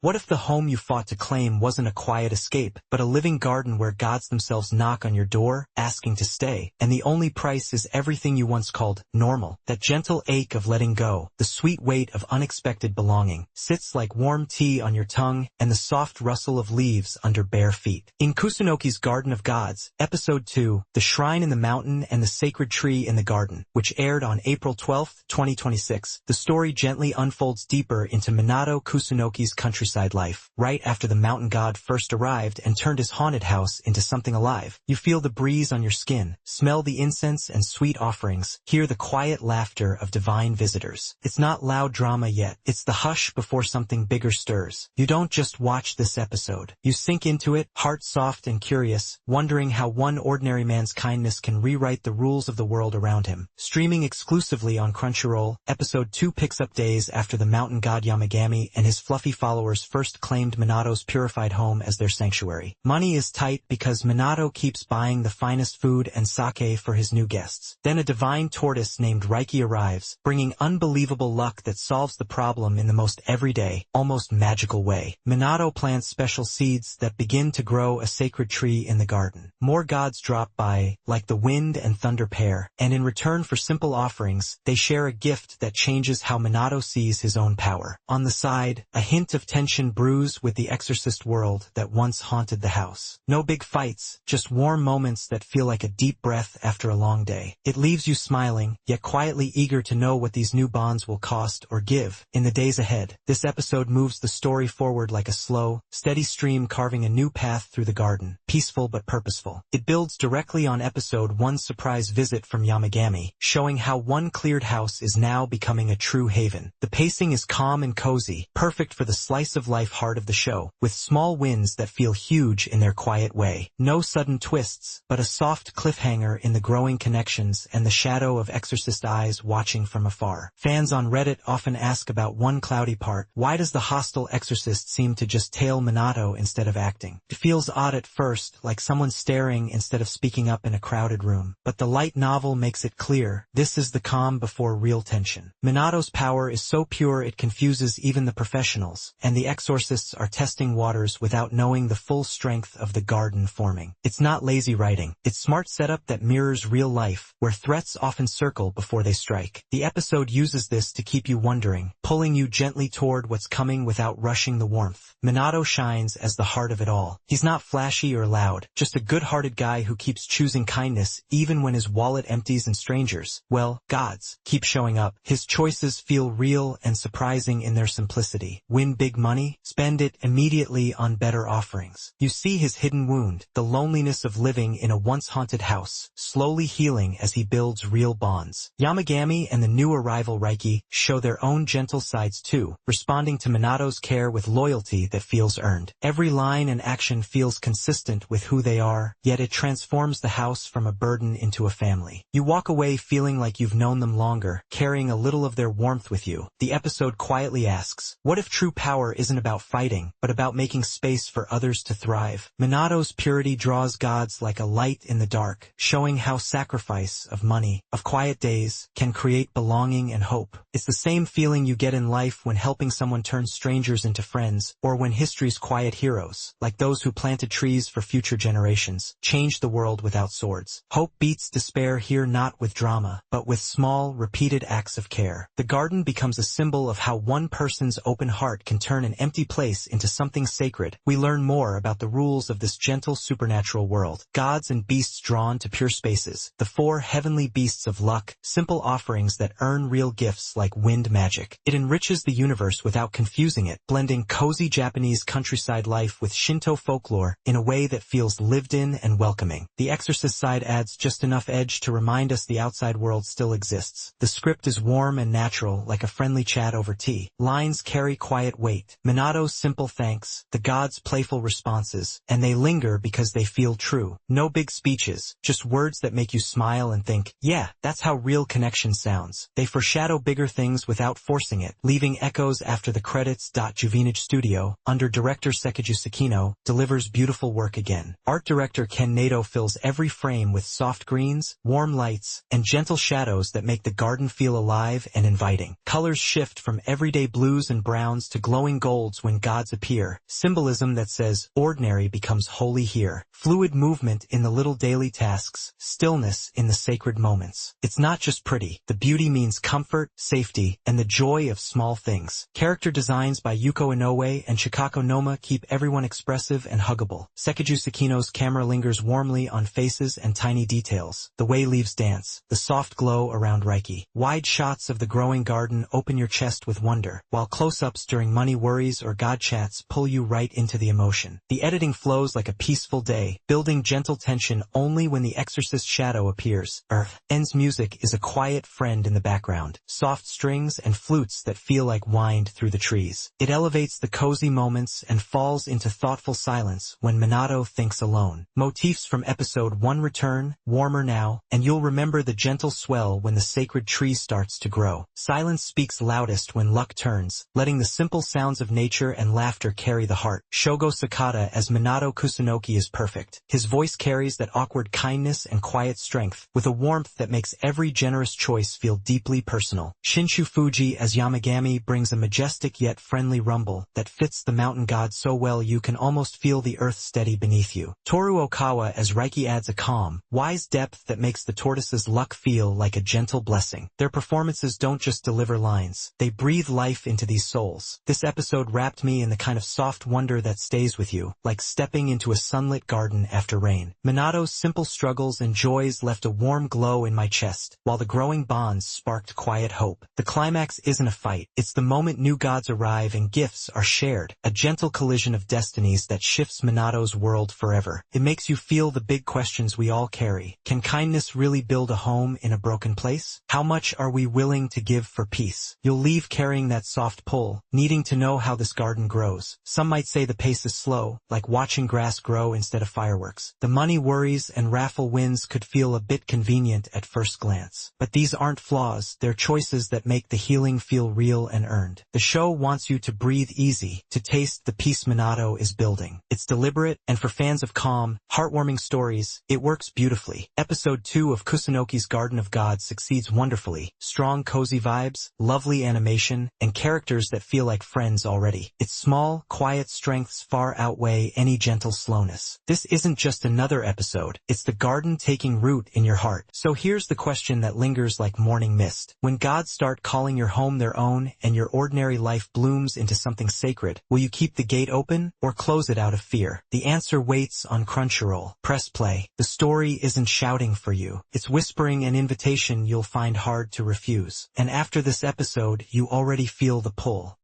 What if the home you fought to claim wasn't a quiet escape, but a living garden where gods themselves knock on your door, asking to stay, and the only price is everything you once called normal? That gentle ache of letting go, the sweet weight of unexpected belonging, sits like warm tea on your tongue and the soft rustle of leaves under bare feet. In Kusunoki's Garden of Gods, Episode 2, The Shrine in the Mountain and the Sacred Tree in the Garden, which aired on April 12, 2026, the story gently unfolds deeper into Minato Kusunoki's countryside life. Right after the mountain god first arrived and turned his haunted house into something alive, you feel the breeze on your skin, smell the incense and sweet offerings, hear the quiet laughter of divine visitors. It's not loud drama yet, it's the hush before something bigger stirs. You don't just watch this episode. You sink into it, heart soft and curious, wondering how one ordinary man's kindness can rewrite the rules of the world around him. Streaming exclusively on Crunchyroll, Episode 2 picks up days after the mountain god Yamagami and his fluffy followers first claimed Minato's purified home as their sanctuary. Money is tight because Minato keeps buying the finest food and sake for his new guests. Then a divine tortoise named Reiki arrives, bringing unbelievable luck that solves the problem in the most everyday, almost magical way. Minato plants special seeds that begin to grow a sacred tree in the garden. More gods drop by, like the wind and thunder pair, and in return for simple offerings, they share a gift that changes how Minato sees his own power. On the side, a hint of tension brews with the exorcist world that once haunted the house. No big fights, just warm moments that feel like a deep breath after a long day. It leaves you smiling, yet quietly eager to know what these new bonds will cost or give in the days ahead. This episode moves the story forward like a slow, steady stream carving a new path through the garden, peaceful but purposeful. It builds directly on Episode 1's surprise visit from Yamagami, showing how one cleared house is now becoming a true haven. The pacing is calm and cozy, perfect for the slice-of-life heart of the show, with small wins that feel huge in their quiet way. No sudden twists, but a soft cliffhanger in the growing connections and the shadow of exorcist eyes watching from afar. Fans on Reddit often ask about one cloudy part: why does the hostile exorcist seem to just tail Minato instead of acting? It feels odd at first, like someone staring instead of speaking up in a crowded room. But the light novel makes it clear, this is the calm before real tension. Minato's power is so pure it confuses even the professionals, and the exorcists are testing waters without knowing the full strength of the garden forming. It's not lazy writing, it's smart setup that mirrors real life, where threats often circle before they strike. The episode uses this to keep you wondering, pulling you gently toward what's coming without rushing the warmth. Minato shines as the heart of it all. He's not flashy or loud, just a good-hearted guy who keeps choosing kindness even when his wallet empties and strangers, well, gods, keep showing up. His choices feel real and surprising in their simplicity. Win big money? Spend it immediately on better offerings. You see his hidden wound, the loneliness of living in a once-haunted house, slowly healing as he builds real bonds. Yamagami and the new arrival Reiki show their own gentle sides too, responding to Minato's care with loyalty that feels earned. Every line and action feels consistent with who they are, yet it transforms the house from a burden into a family. You walk away feeling like you've known them longer, carrying a little of their warmth with you. The episode quietly asks, what if true power isn't about fighting, but about making space for others to thrive? Minato's purity draws gods like a light in the dark, showing how sacrifice of money, of quiet days, can create belonging and hope. It's the same feeling you get in life when helping someone turn strangers into friends, or when history's quiet heroes, like those who planted trees for future generations, changed the world without swords. Hope beats despair here, not with drama, but with small, repeated acts of care. The garden becomes a symbol of how one person's open heart can turn an empty place into something sacred. We learn more about the rules of this gentle supernatural world. Gods and beasts drawn to pure spaces. The four heavenly beasts of luck, simple offerings that earn real gifts like wind magic. It enriches the universe without confusing it, blending cozy Japanese countryside life with Shinto folklore in a way that feels lived in and welcoming. The exorcist side adds just enough edge to remind us the outside world still exists. The script is warm and natural, like a friendly chat over tea. Lines carry quiet weight. Minato's simple thanks, the gods' playful responses, and they linger because they feel true. No big speeches, just words that make you smile and think, yeah, that's how real connection sounds. They foreshadow bigger things without forcing it, leaving echoes after the credits. Juvenage Studio, under director Sekiju Sakino, delivers beautiful work again. again. Art director Ken Nato fills every frame with soft greens, warm lights, and gentle shadows that make the garden feel alive and inviting. Colors shift from everyday blues and browns to glowing golds when gods appear, symbolism that says, ordinary becomes holy here. Fluid movement in the little daily tasks, stillness in the sacred moments. It's not just pretty. The beauty means comfort, safety, and the joy of small things. Character designs by Yuko Inoue and Chikako Noma keep everyone expressive and huggable. Sekiju Sakino's camera lingers warmly on faces and tiny details. The way leaves dance, the soft glow around Reiki. Wide shots of the growing garden open your chest with wonder, while close-ups during money worries or god chats pull you right into the emotion. The editing flows like a peaceful day, building gentle tension only when the exorcist shadow appears. En's music is a quiet friend in the background, soft strings and flutes that feel like wind through the trees. It elevates the cozy moments and falls into thoughtful silence when Minato thinks alone. Motifs from episode 1 return, warmer now, and you'll remember the gentle swell when the sacred tree starts to grow. Silence speaks loudest when luck turns, letting the simple sounds of nature and laughter carry the heart. Shogo Sakata as Minato Kusunoki is perfect. His voice carries that awkward kindness and quiet strength, with a warmth that makes every generous choice feel deeply personal. Shinshu Fuji as Yamagami brings a majestic yet friendly rumble that fits the mountain god so well you can almost feel the earth steady beneath you. Toru Okawa as Reiki adds a calm, wise depth that makes the tortoise's luck feel like a gentle blessing. Their performances don't just deliver lines, they breathe life into these souls. This episode wrapped me in the kind of soft wonder that stays with you, like stepping into a sunlit garden after rain. Minato's simple struggles and joys left a warm glow in my chest, while the growing bonds sparked quiet hope. The climax isn't a fight, it's the moment new gods arrive and gifts are shared, a gentle collision of destinies that shifts Minato's world forever. It makes you feel the big questions we all carry. Can kindness really build a home in a broken place? How much are we willing to give for peace? You'll leave carrying that soft pull, needing to know how this garden grows. Some might say the pace is slow, like watching grass grow instead of fireworks. The money worries and raffle wins could feel a bit convenient at first glance. But these aren't flaws, they're choices that make the healing feel real and earned. The show wants you to breathe easy, to taste the peace Minato is building. It's deliberate, and for fans of calm, heartwarming stories, it works beautifully. Episode 2 of Kusunoki's Garden of Gods succeeds wonderfully. Strong cozy vibes, lovely animation, and characters that feel like friends already. Its small, quiet strengths far outweigh any gentle slowness. This isn't just another episode, it's the garden taking root in your heart. So here's the question that lingers like morning mist. When gods start calling your home their own and your ordinary life blooms into something sacred, will you keep the gate open or close it out of fear? The answer waits on Crunchyroll. Press play. The story isn't shouting for you. It's whispering an invitation you'll find hard to refuse. And after this episode, you already feel the pull.